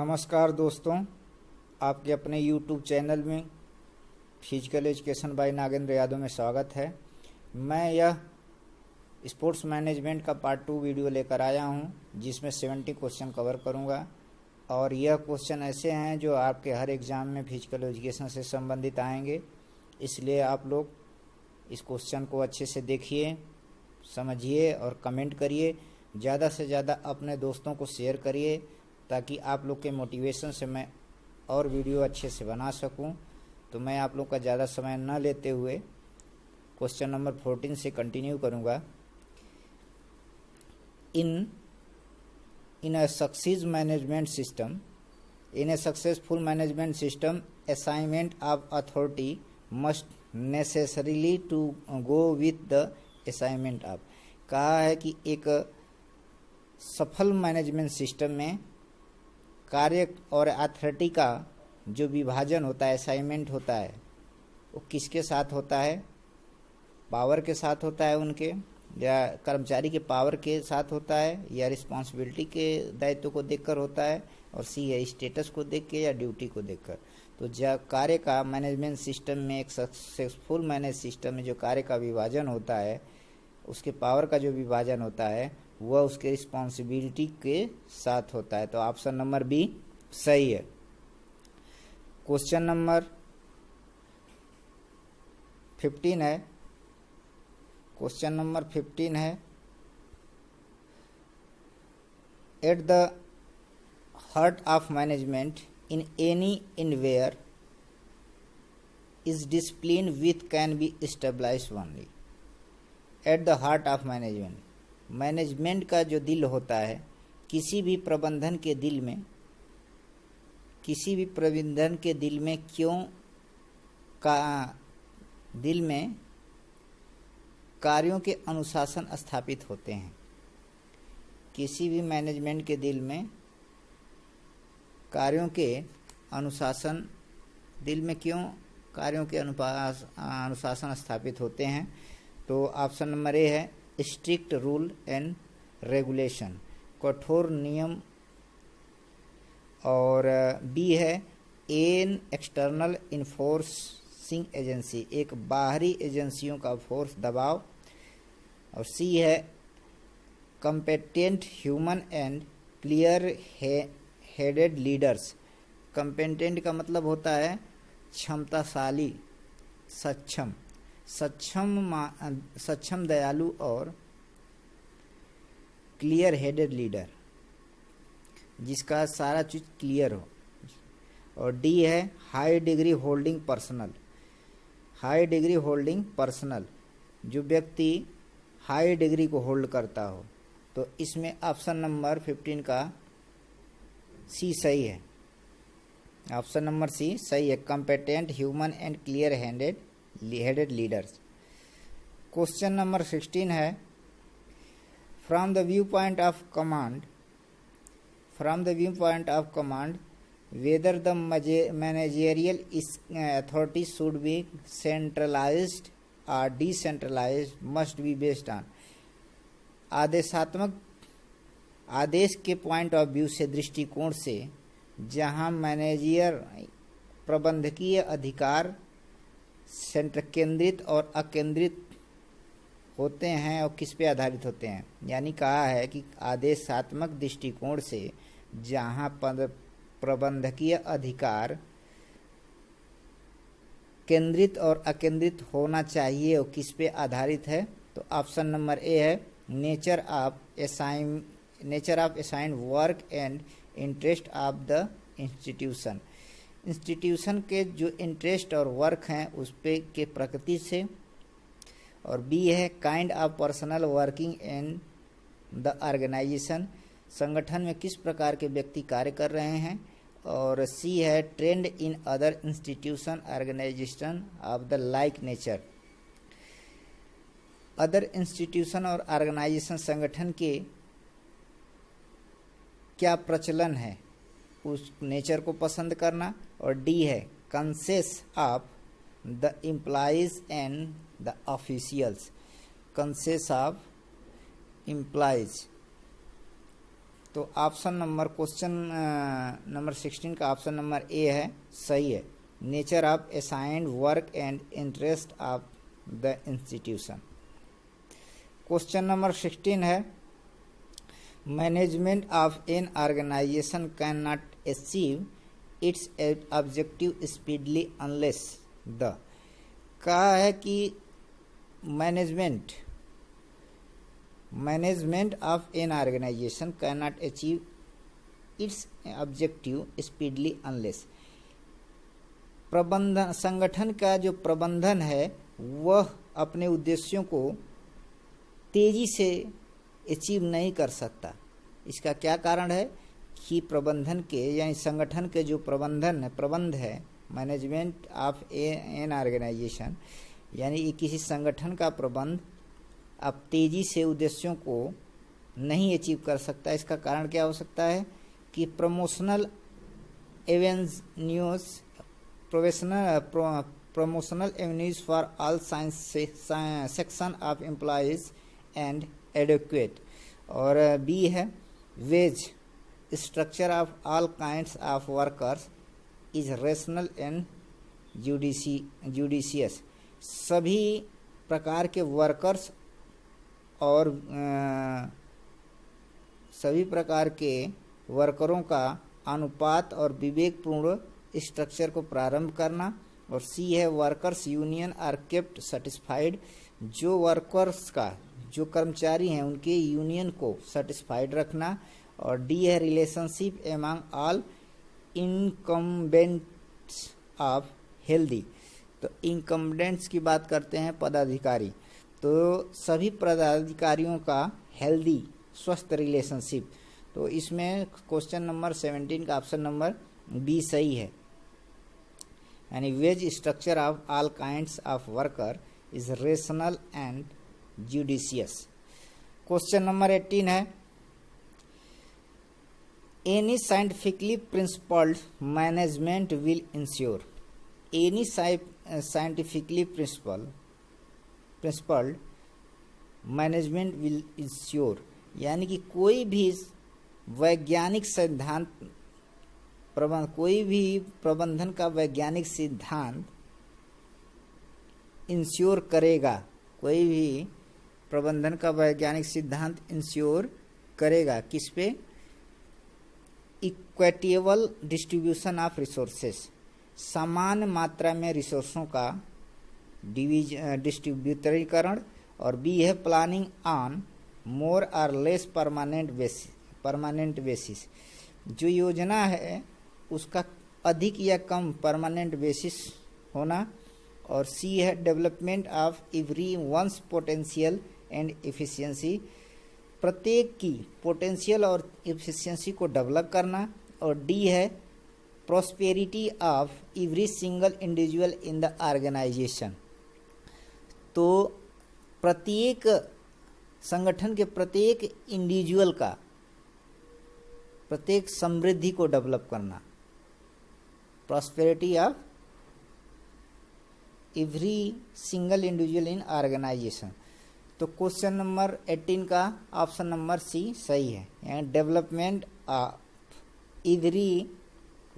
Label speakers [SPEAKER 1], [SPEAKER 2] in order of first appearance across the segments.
[SPEAKER 1] नमस्कार दोस्तों, आपके अपने YouTube चैनल में physical education by Nagendra Yadav में स्वागत है। मैं यह स्पोर्ट्स मैनेजमेंट का पार्ट 2 वीडियो लेकर आया हूं, जिसमें 70 क्वेश्चन कवर करूंगा। और यह क्वेश्चन ऐसे हैं जो आपके हर एग्ज़ाम में फिजिकल एजुकेशन से संबंधित आएंगे, इसलिए आप लोग इस क्वेश्चन को अच्छे से देखिए, समझिए और कमेंट करिए। ज़्यादा से ज़्यादा अपने दोस्तों को शेयर करिए ताकि आप लोग के मोटिवेशन से मैं और वीडियो अच्छे से बना सकूं। तो मैं आप लोग का ज़्यादा समय न लेते हुए क्वेश्चन नंबर 14 से कंटिन्यू करूंगा। In a successful management system, assignment of authority must necessarily to go with the assignment of। कहा है कि एक सफल मैनेजमेंट सिस्टम में कार्य और अथॉरिटी का जो विभाजन होता है, असाइनमेंट होता है, वो किसके साथ होता है? पावर के साथ होता है उनके, या कर्मचारी के पावर के साथ होता है, या रिस्पॉन्सिबिलिटी के दायित्व को देखकर होता है, और सी है स्टेटस को देख के या ड्यूटी को देखकर। तो जब कार्य का मैनेजमेंट सिस्टम में, एक सक्सेसफुल मैनेज सिस्टम में जो कार्य का विभाजन होता है, उसके पावर का जो विभाजन होता है, वह उसके रिस्पॉन्सिबिलिटी के साथ होता है। तो ऑप्शन नंबर बी सही है। क्वेश्चन नंबर 15 है। क्वेश्चन नंबर 15 है, at the heart of management in any endeavour is discipline with can be stabilised only. At the heart of management का जो दिल होता है, किसी भी प्रबंधन के दिल में, दिल में कार्यों के अनुशासन स्थापित होते हैं। किसी भी मैनेजमेंट के दिल में कार्यों के अनुशासन, दिल में क्यों कार्यों के अनुशासन स्थापित होते हैं? तो ऑप्शन नंबर ए है स्ट्रिक्ट रूल एंड रेगुलेशन, कठोर नियम। और बी है एन एक्सटर्नल इन्फोर्सिंग एजेंसी, एक बाहरी एजेंसियों का फोर्स, दबाव। और सी है competent human and clear headed leaders. Competent का मतलब होता है क्षमताशाली, सक्षम, दयालु और क्लियर हेडेड लीडर, जिसका सारा चीज क्लियर हो। और डी है हाई डिग्री होल्डिंग पर्सनल, जो व्यक्ति हाई डिग्री को होल्ड करता हो। तो इसमें ऑप्शन नंबर 15 का सी सही है। ऑप्शन नंबर सी सही है, competent human and clear headed leaders. Question number 16 है, from the viewpoint of command whether the managerial authority should be centralized or decentralized must be based on। आदेश के point of view से, दृष्टिकोण से, जहां मैनेजियर प्रबंधकीय अधिकार सेंटर केंद्रित और अकेंद्रित होते हैं, और किस पे आधारित होते हैं? यानी कहा है कि आदेशात्मक दृष्टिकोण से जहां प्रबंधकीय अधिकार केंद्रित और अकेंद्रित होना चाहिए, और किस पे आधारित है? तो ऑप्शन नंबर ए है nature of assigned work and interest of the institution के जो इंटरेस्ट और वर्क हैं उस पे के प्रकृति से। और बी है kind of personal working in the organization, संगठन में किस प्रकार के व्यक्ति कार्य कर रहे हैं। और सी है trend in other institution organization of the like nature, other institution और ऑर्गेनाइजेशन संगठन के क्या प्रचलन है, उस नेचर को पसंद करना। और डी है consensus of the employees and the officials, consensus of employees तो ऑप्शन नंबर क्वेश्चन नंबर 16 का ऑप्शन नंबर ए है, सही है। Nature of assigned work and interest of the institution. Question number 16 है, management of an organization can not achieve its objective speedily unless the. कहा है कि management of an organization can not achieve its objective speedily unless. प्रबंधन, संगठन का जो प्रबंधन है वह अपने उद्देश्यों को तेजी से अचीव नहीं कर सकता। इसका क्या कारण है कि प्रबंधन के यानी संगठन के जो प्रबंध है मैनेजमेंट ऑफ एन ऑर्गेनाइजेशन, यानी किसी संगठन का प्रबंध अब तेजी से उद्देश्यों को नहीं अचीव कर सकता। इसका कारण क्या हो सकता है कि promotional avenues for all section of employees and educate. और बी है, wage structure of all kinds of workers is rational and judicious. सभी प्रकार के वर्कर्स और सभी प्रकार के वर्करों का अनुपात और विवेकपूर्ण स्ट्रक्चर को प्रारंभ करना। और सी है, workers union are kept satisfied. जो वर्कर्स का जो कर्मचारी हैं उनके यूनियन को सेटिस्फाइड रखना। और डी है, relationship among all incumbents of healthy. तो इनकम्बेंट्स की बात करते हैं पदाधिकारी, तो सभी पदाधिकारियों का हेल्दी स्वस्थ रिलेशनशिप। तो इसमें क्वेश्चन नंबर 17 का ऑप्शन नंबर बी सही है, यानी wage structure of all kinds of worker is rational and judicious. Question number 18 है, any scientifically principled management will ensure. Any scientifically principled management will ensure, यानी कि कोई भी वैज्ञानिक सिद्धांत कोई भी प्रबंधन का वैज्ञानिक सिद्धांत इंश्योर करेगा। कोई भी प्रबंधन का वैज्ञानिक सिद्धांत इंश्योर करेगा किस पे? इक्विटेबल डिस्ट्रीब्यूशन ऑफ रिसोर्सेस, समान मात्रा में रिसोर्सों का डिस्ट्रीब्यूटरीकरण। और बी है, प्लानिंग ऑन मोर और लेस परमानेंट बेसिस, जो योजना है उसका अधिक या कम परमानेंट बेसिस होना। और सी है, development of every one's potential and efficiency, प्रत्येक की पोटेंशियल और एफिशिएंसी को डेवलप करना। और डी है, prosperity of every single individual in the organization, तो प्रत्येक संगठन के प्रत्येक इंडिविजुअल का प्रत्येक समृद्धि को डेवलप करना। Prosperity of every single individual in organization. तो क्वेश्चन नंबर 18 का ऑप्शन नंबर सी सही है, यानी development of every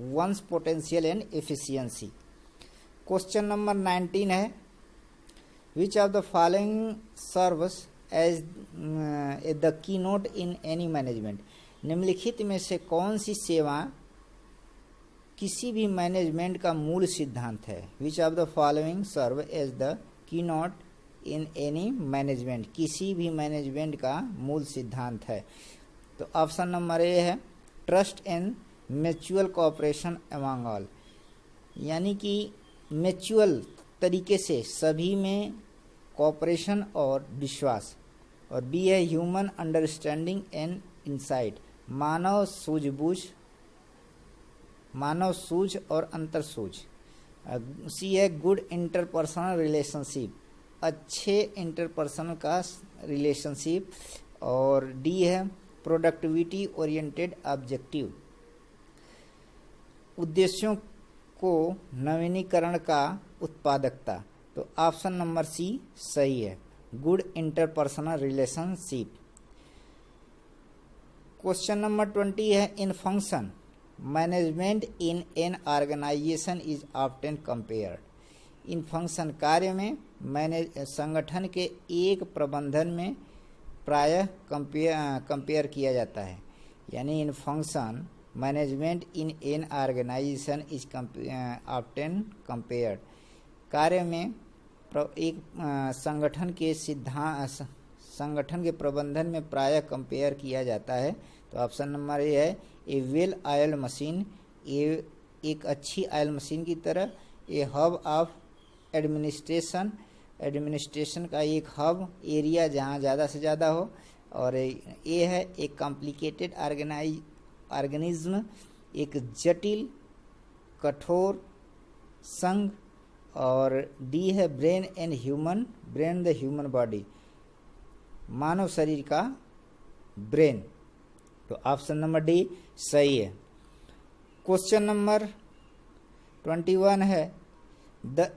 [SPEAKER 1] one's potential and efficiency. Question number 19 है, which of the following serves as the key note in any management. निम्नलिखित में से कौन सी सेवा किसी भी मैनेजमेंट का मूल सिद्धांत है? Which of the following serve as the key note in any management, किसी भी मैनेजमेंट का मूल सिद्धांत है। तो ऑप्शन नंबर ए है, trust and mutual cooperation among all, यानी कि म्यूचुअल तरीके से सभी में कोऑपरेशन और विश्वास। और बी है, ह्यूमन अंडरस्टैंडिंग एंड इंसाइट, मानव सूझ और अंतरसूझ। सी है, गुड इंटरपर्सनल रिलेशनशिप, अच्छे इंटरपर्सनल का रिलेशनशिप। और डी है, प्रोडक्टिविटी ओरिएंटेड ऑब्जेक्टिव, उद्देश्यों को नवीनीकरण का उत्पादकता। तो ऑप्शन नंबर सी सही है, good interpersonal relationship. Question number 20 है in function management in an organization is often compared. In function कार्य में संगठन के एक प्रबंधन में प्रायः कंपेयर किया जाता है। यानी in function management in an organization is often compared. कार्य में एक संगठन के प्रबंधन में प्रायः कंपेयर किया जाता है। तो ऑप्शन नंबर ए है ए वेल ऑयल मशीन, एक अच्छी ऑयल मशीन की तरह, ए हब ऑफ एडमिनिस्ट्रेशन का एक हब एरिया जहाँ ज़्यादा से ज़्यादा हो, और ए है एक कॉम्प्लिकेटेड ऑर्गेनिज्म, एक जटिल कठोर संघ, और डी है ब्रेन द ह्यूमन बॉडी, मानव शरीर का ब्रेन। तो ऑप्शन नंबर डी सही है। क्वेश्चन नंबर 21 है the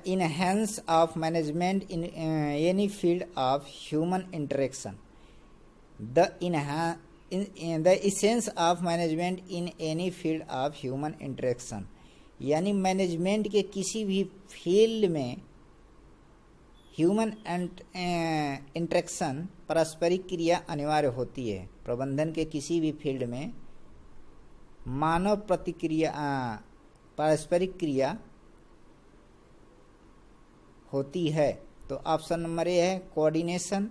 [SPEAKER 1] enhance of management in any field of human interaction. The essence of management in any field of human interaction. यानी management के किसी भी फील्ड में ह्यूमन इंटरेक्शन पारस्परिक क्रिया अनिवार्य होती है। प्रबंधन के किसी भी फील्ड में मानव प्रतिक्रिया पारस्परिक क्रिया होती है। तो ऑप्शन नंबर ए है कोऑर्डिनेशन,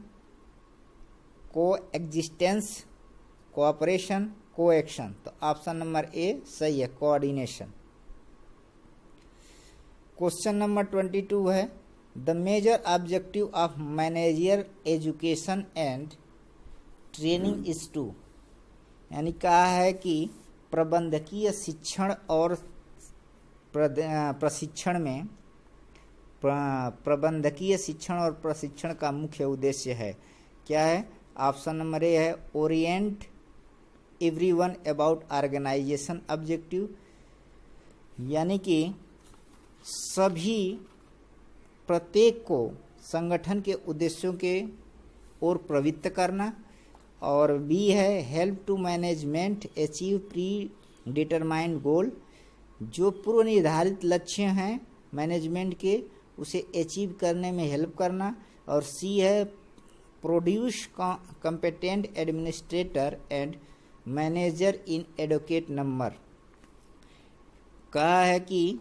[SPEAKER 1] कोएग्जिस्टेंस, कोऑपरेशन, कोएक्शन। तो ऑप्शन नंबर ए सही है, कोऑर्डिनेशन। क्वेश्चन नंबर 22 है the major objective of manager education and training is to. यानी कहा है कि प्रबंधकीय शिक्षण और प्रशिक्षण में प्रबंधकीय शिक्षण और प्रशिक्षण का मुख्य उद्देश्य है। क्या है? ऑप्शन नंबर ए है orient everyone about organization objective, यानी कि सभी प्रत्येक को संगठन के उद्देश्यों के ओर प्रवृत्त करना। और बी है help to management achieve predetermined goal, जो पूर्व निर्धारित लक्ष्य हैं मैनेजमेंट के उसे अचीव करने में हेल्प करना। और सी है produce competent administrator and manager in adequate number. कहा है कि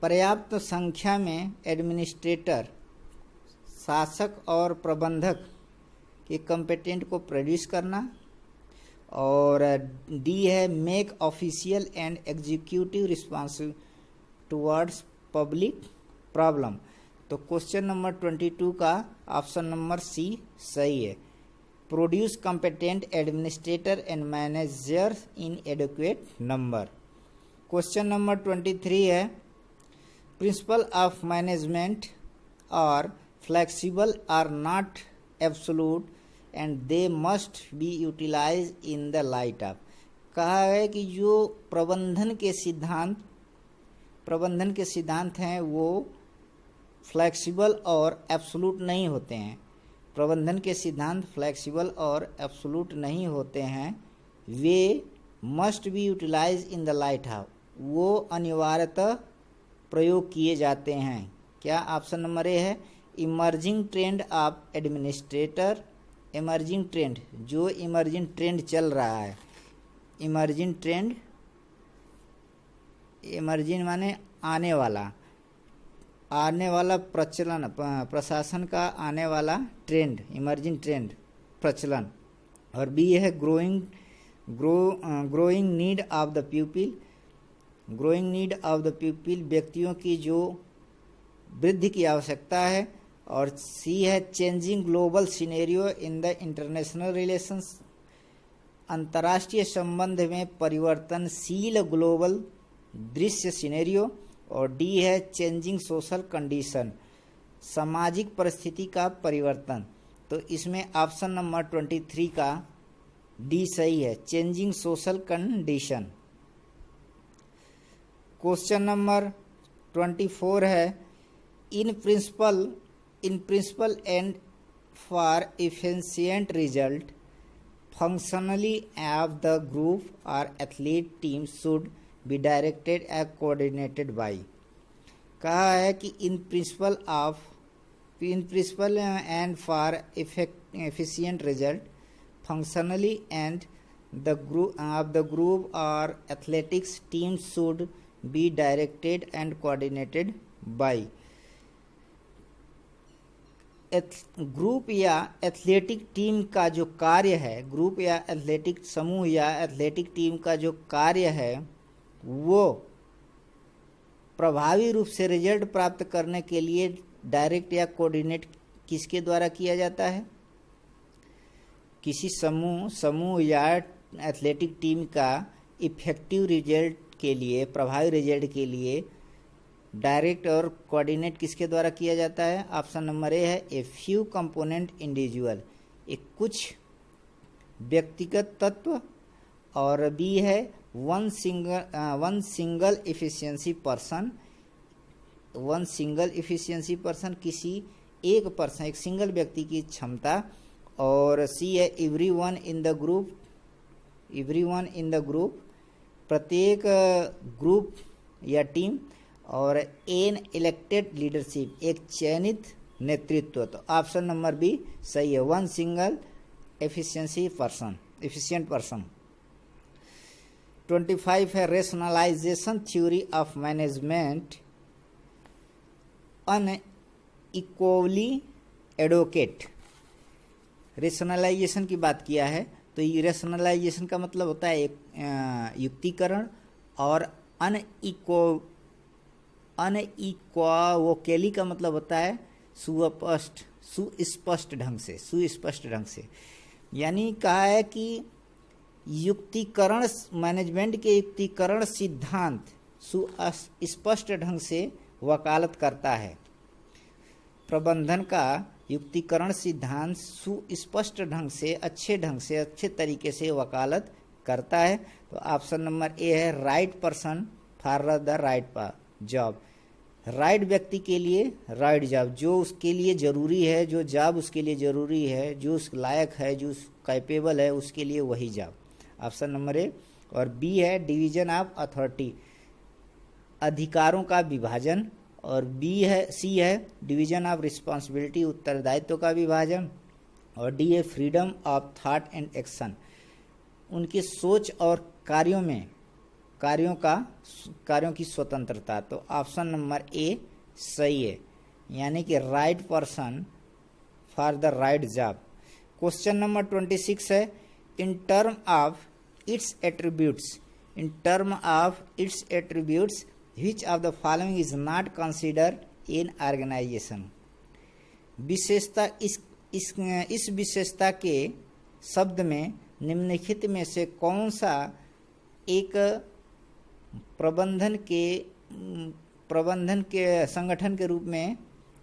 [SPEAKER 1] पर्याप्त संख्या में एडमिनिस्ट्रेटर, शासक और प्रबंधक के कॉम्पिटेंट को प्रोड्यूस करना। और डी है make official and executive responsive towards public problem. तो क्वेश्चन नंबर 22 का ऑप्शन नंबर सी सही है, produce competent administrator and manager in adequate number. Question number 23 है principle of management are flexible are not absolute and they must be utilize in the light of. कहा है कि जो प्रबंधन के सिद्धांत हैं वो फ्लेक्सिबल और एब्सोल्यूट नहीं होते हैं। प्रबंधन के सिद्धांत फ्लेक्सिबल और एब्सोल्यूट नहीं होते हैं। वे must be utilize in the light of, वो अनिवार्यतः प्रयोग किए जाते हैं। क्या? ऑप्शन नंबर ए है emerging trend of administrator. Emerging trend, जो इमर्जिंग ट्रेंड चल रहा है, इमर्जिंग ट्रेंड, इमर्जिंग माने आने वाला प्रचलन, प्रशासन का आने वाला ट्रेंड, इमर्जिंग ट्रेंड प्रचलन। और बी है growing need of the people, growing need of the people, व्यक्तियों की जो वृद्धि की आवश्यकता है। और सी है changing global scenario in the international relations, अंतर्राष्ट्रीय संबंध में परिवर्तनशील ग्लोबल दृश्य सिनेरियो। और डी है चेंजिंग सोशल कंडीशन, सामाजिक परिस्थिति का परिवर्तन। तो इसमें ऑप्शन नंबर 23 का डी सही है, changing social condition. Question number 24 है in principle and for efficient result, functionally of the group or athlete team should be directed and coordinated by. कहा है कि in principle and for efficient result, functionally and the group or athletics team should be directed and coordinated by. Group या athletic team का जो कार्य है, group या athletic समूह या एथलेटिक टीम का जो कार्य है वो प्रभावी रूप से रिजल्ट प्राप्त करने के लिए डायरेक्ट या कोऑर्डिनेट किसके द्वारा किया जाता है? किसी समूह या एथलेटिक टीम का इफेक्टिव रिजल्ट के लिए, प्रभावी रिजल्ट के लिए डायरेक्ट और कोऑर्डिनेट किसके द्वारा किया जाता है? ऑप्शन नंबर ए है ए फ्यू कंपोनेंट इंडिविजुअल, एक कुछ व्यक्तिगत तत्व, और बी है वन सिंगल एफिशिएंसी पर्सन, किसी एक पर्सन, एक सिंगल व्यक्ति की क्षमता, और सी है एवरीवन इन द ग्रुप, प्रत्येक ग्रुप या टीम, और एन इलेक्टेड लीडरशिप, एक चयनित नेतृत्व। तो ऑप्शन नंबर बी सही है, वन सिंगल एफिशिएंट पर्सन। 25 है rationalization theory of management unequally advocate. Rationalization की बात किया है, तो ये रेशनलाइजेशन का मतलब होता है एक युक्तिकरण, और अनइक्वावोकेली का मतलब होता है सुस्पष्ट ढंग से। यानी कहा है कि युक्तिकरण, मैनेजमेंट के युक्तिकरण सिद्धांत सुस्पष्ट ढंग से वकालत करता है। प्रबंधन का युक्तिकरण सिद्धांत सुस्पष्ट ढंग से, अच्छे तरीके से वकालत करता है। तो ऑप्शन नंबर ए है right person for the right job, right व्यक्ति के लिए राइट जॉब, जो उसके लिए जरूरी है, जो जॉब उसके लिए जरूरी है, जो उस लायक है, जो कैपेबल है, उसके लिए वही जॉब। ऑप्शन नंबर ए। और बी है डिवीजन ऑफ अथॉरिटी, अधिकारों का विभाजन, और सी है डिवीजन ऑफ रिस्पॉन्सिबिलिटी, उत्तरदायित्व का विभाजन, और डी है freedom of thought and action, उनके सोच और कार्यों की स्वतंत्रता। तो ऑप्शन नंबर ए सही है, यानी कि right person for the right job. Question number 26 है in term of its attributes which of the following is not considered in organization। विशेषता, इस विशेषता के शब्द में निम्नलिखित में से कौन सा एक प्रबंधन के संगठन के रूप में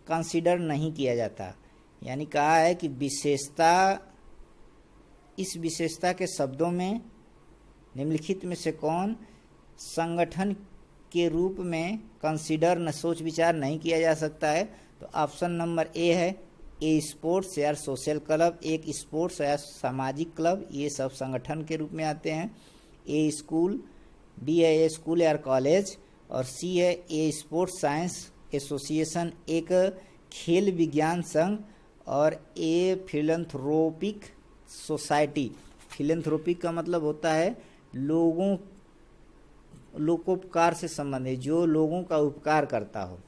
[SPEAKER 1] कंसीडर नहीं किया जाता? यानी कहा है कि इस विशेषता के शब्दों में निम्नलिखित में से कौन संगठन के रूप में कंसीडर न सोच विचार नहीं किया जा सकता है? तो ऑप्शन नंबर ए है ए स्पोर्ट्स या सोशल क्लब, एक स्पोर्ट्स या सामाजिक क्लब, ये सब संगठन के रूप में आते हैं। ए स्कूल, बी है ए स्कूल या कॉलेज, और सी है ए स्पोर्ट्स साइंस एसोसिएशन, एक खेल विज्ञान संघ, और ए फिलैंथ्रोपिक सोसाइटी। फिलैंथ्रोपिक का मतलब होता है लोकोपकार से संबंधित, जो लोगों का उपकार करता हो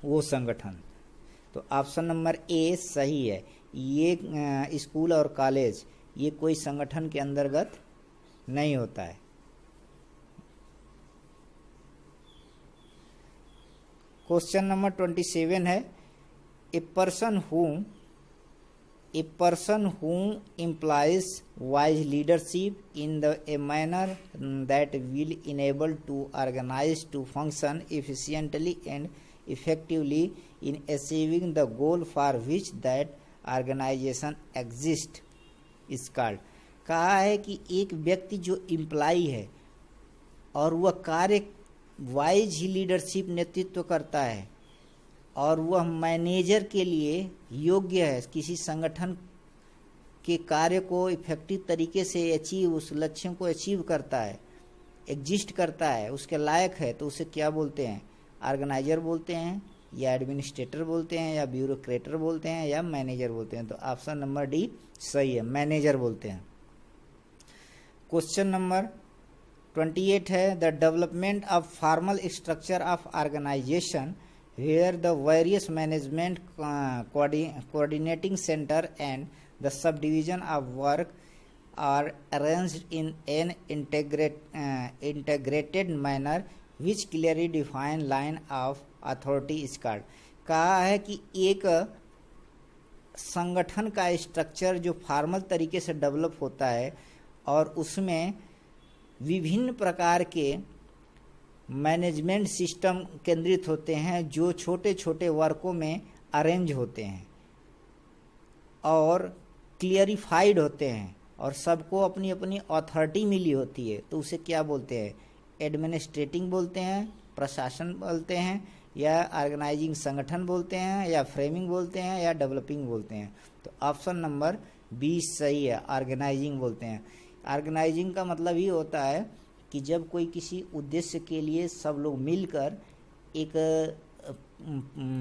[SPEAKER 1] वो संगठन। तो ऑप्शन नंबर ए सही है, ये स्कूल और कॉलेज ये कोई संगठन के अंतर्गत नहीं होता है। क्वेश्चन नंबर 27 है a person who implies wise leadership in a manner that will enable to organize to function efficiently and effectively in achieving the goal for which that organization exists is called। कहा है कि एक व्यक्ति जो imply है और वह कार्य वाइज ही लीडरशिप नेतृत्व करता है, और वह मैनेजर के लिए योग्य है, किसी संगठन के कार्य को इफेक्टिव तरीके से अचीव, उस लक्ष्यों को अचीव करता है, एग्जिस्ट करता है, उसके लायक है, तो उसे क्या बोलते हैं? ऑर्गेनाइजर बोलते हैं, या एडमिनिस्ट्रेटर बोलते हैं, या ब्यूरोक्रेटर बोलते हैं, या मैनेजर बोलते हैं। तो ऑप्शन नंबर डी सही है, मैनेजर बोलते हैं। क्वेश्चन नंबर 28 है the development of formal structure of organization where the various management coordinating center and the subdivision of work are arranged in an integrated manner which clearly define line of authority is called। कहा है कि एक संगठन का structure जो formal तरीके से develop होता है और उसमें विभिन्न प्रकार के मैनेजमेंट सिस्टम केंद्रित होते हैं जो छोटे छोटे वर्कों में अरेंज होते हैं और क्लियरिफाइड होते हैं और सबको अपनी अपनी अथॉरिटी मिली होती है, तो उसे क्या बोलते हैं? एडमिनिस्ट्रेटिंग बोलते हैं, प्रशासन बोलते हैं, या ऑर्गेनाइजिंग संगठन बोलते हैं, या फ्रेमिंग बोलते हैं, या डेवलपिंग बोलते हैं। तो ऑप्शन नंबर 20 सही है, ऑर्गेनाइजिंग बोलते हैं। ऑर्गेनाइजिंग का मतलब ये होता है कि जब कोई किसी उद्देश्य के लिए सब लोग मिलकर एक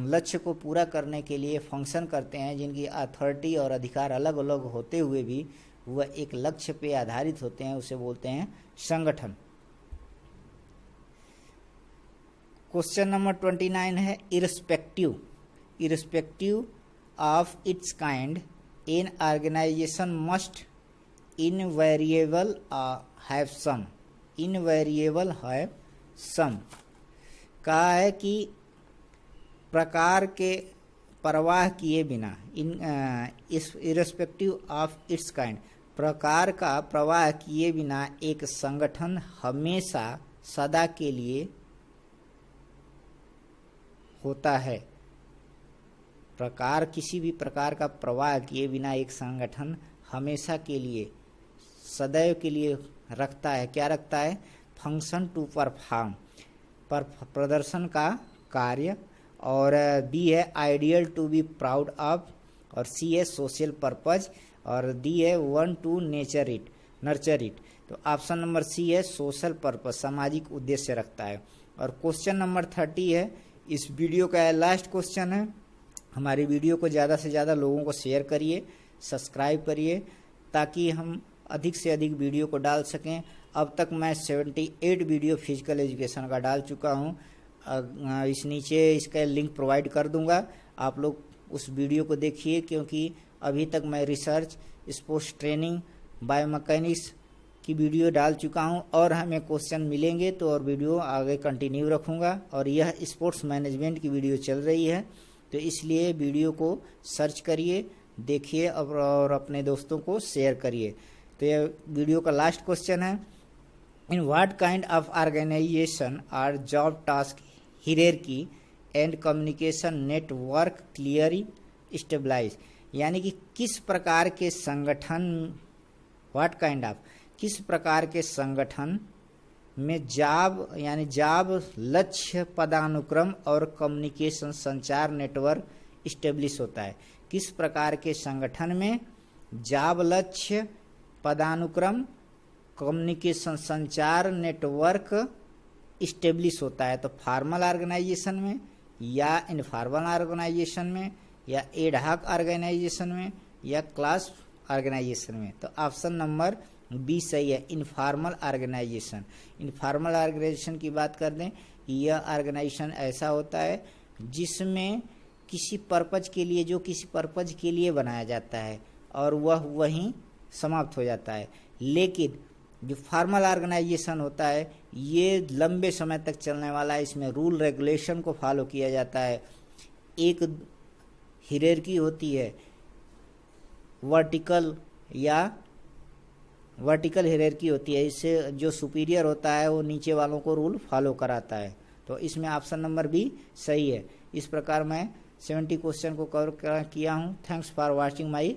[SPEAKER 1] लक्ष्य को पूरा करने के लिए फंक्शन करते हैं, जिनकी अथॉरिटी और अधिकार अलग अलग होते हुए भी वह एक लक्ष्य पे आधारित होते हैं, उसे बोलते हैं संगठन। क्वेश्चन नंबर 29 है irrespective of its kind an organization must invariable have some. कहा है कि प्रकार के परवाह किए बिना, इरस्पेक्टिव ऑफ इट्स काइंड, प्रकार का प्रवाह किए बिना एक संगठन हमेशा सदा के लिए होता है। किसी भी प्रकार का प्रवाह किए बिना एक संगठन हमेशा के लिए, सदैव के लिए रखता है। क्या रखता है? फंक्शन टू परफॉर्म, प्रदर्शन का कार्य। और बी है ideal to be proud of, और सी है सोशल पर्पज, और डी है वन टू नर्चर इट। तो ऑप्शन नंबर सी है सोशल पर्पज, सामाजिक उद्देश्य रखता है। और क्वेश्चन नंबर 30 है, इस वीडियो का लास्ट क्वेश्चन है। हमारी वीडियो को ज़्यादा से ज़्यादा लोगों को शेयर करिए, सब्सक्राइब करिए, ताकि हम अधिक से अधिक वीडियो को डाल सकें। अब तक मैं 78 वीडियो फिजिकल एजुकेशन का डाल चुका हूँ। इस नीचे इसका लिंक प्रोवाइड कर दूंगा, आप लोग उस वीडियो को देखिए, क्योंकि अभी तक मैं रिसर्च, स्पोर्ट्स ट्रेनिंग, बायोमैकेनिक्स की वीडियो डाल चुका हूं, और हमें क्वेश्चन मिलेंगे तो और वीडियो आगे कंटिन्यू रखूंगा। और यह स्पोर्ट्स मैनेजमेंट की वीडियो चल रही है, तो इसलिए वीडियो को सर्च करिए, देखिए और अपने दोस्तों को शेयर करिए। तो यह वीडियो का लास्ट क्वेश्चन है, in what kind of organization are job task hierarchy and communication network clearly stabilize. यानी कि किस प्रकार के संगठन, व्हाट काइंड ऑफ, किस प्रकार के संगठन में जॉब लक्ष्य, पदानुक्रम और कम्युनिकेशन संचार नेटवर्क स्टेब्लिश होता है। किस प्रकार के संगठन में जॉब लक्ष्य, पदानुक्रम, कम्युनिकेशन संचार नेटवर्क स्टेब्लिश होता है? तो फॉर्मल ऑर्गेनाइजेशन में, या इनफॉर्मल ऑर्गेनाइजेशन में, या एडहॉक ऑर्गेनाइजेशन में, या क्लास ऑर्गेनाइजेशन में। तो ऑप्शन नंबर बी सही है, इनफॉर्मल ऑर्गेनाइजेशन। इनफॉर्मल ऑर्गेनाइजेशन की बात कर दें, यह ऑर्गेनाइजेशन ऐसा होता है जिसमें किसी पर्पज के लिए, जो किसी पर्पज के लिए बनाया जाता है और वह वहीं समाप्त हो जाता है। लेकिन जो फॉर्मल ऑर्गेनाइजेशन होता है ये लंबे समय तक चलने वाला है, इसमें रूल रेगुलेशन को फॉलो किया जाता है, एक हियरार्की होती है, वर्टिकल हियरार्की होती है, इससे जो सुपीरियर होता है वो नीचे वालों को रूल फॉलो कराता है। तो इसमें ऑप्शन नंबर बी सही है। इस प्रकार मैं 70 क्वेश्चन को कवर किया हूँ। Thanks for watching my